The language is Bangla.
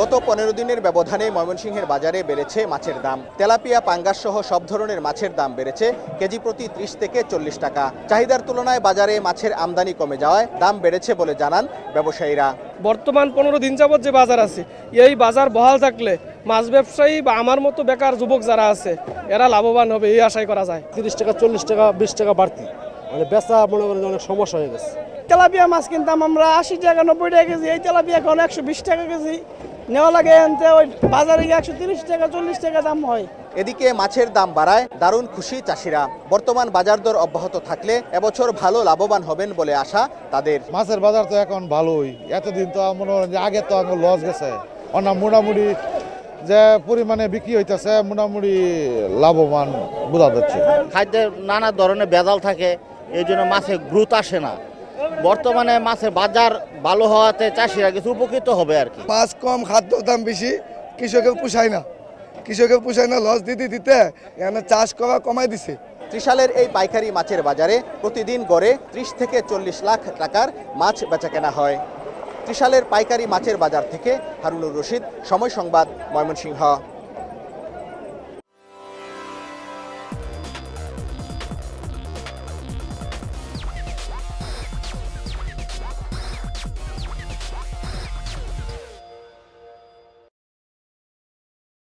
গত 15 দিনের ব্যবধানে ময়মনসিংহের বাজারে বেড়েছে মাছের দাম। তেলাপিয়া, পাঙ্গাস সহ সব ধরনের মাছের দাম বেড়েছে কেজি প্রতি 30 থেকে 40 টাকা। চাহিদার তুলনায় বাজারে মাছের আমদানি কমে যাওয়ায় দাম বেড়েছে বলে জানান ব্যবসায়ীরা। বর্তমান 15 দিন যাবত যে বাজার আছে, এই বাজার বহাল থাকলে মাছ ব্যবসায়ী বা আমার মতো বেকার যুবক যারা আছে এরা লাভবান হবে এই আশাই করা যায়। 30 টাকা, 40 টাকা, 20 টাকা বাড়তি, মানে বেচা মনে করেন অনেক সমস্যা হয়ে গেছে। তেলাপিয়া মাছ কিনতাম আমরা 80 টাকা, 90 টাকা কেজি, এই তেলাপিয়া এখন 120 টাকা কেজি নেওয়া লাগে। আনতে ওই বাজারে 130 টাকা, 40 টাকা দাম হয়। এদিকে মাছের দাম বাড়ায় দারুণ খুশি চাষিরা। বর্তমান বাজার দর অব্যাহত থাকলে এবছর ভালো লাভবান হবেন বলে আশা তাদের। মাছের বাজার তো এখন ভালোই, এতদিন তো মনে হয় যে আগে তো আমার লস গেছে, অন্য মোটামুটি যে পরিমাণে বিক্রি হইতেছে মোটামুটি লাভবান বোঝা যাচ্ছে। খাদ্যের নানা ধরনের ভেজাল থাকে, এই জন্য মাছের গ্রোথ আসে না। বর্তমানে মাছের বাজার ভালো হওয়াতে চাষিরা কিছু উপকৃত হবে আর কি। মাছ কম, খাদ্যর দাম বেশি, কৃষকের পোষায় না, লস দিতে এখানে চাষ করা কমাই দিছে। ত্রিশালের এই পাইকারি মাছের বাজারে প্রতিদিন গড়ে 30 থেকে 40 লাখ টাকার মাছ বেচাকেনা হয়। ত্রিশালের পাইকারি মাছের বাজার থেকে হারুনুর রশিদ, সময় সংবাদ, ময়মনসিংহ।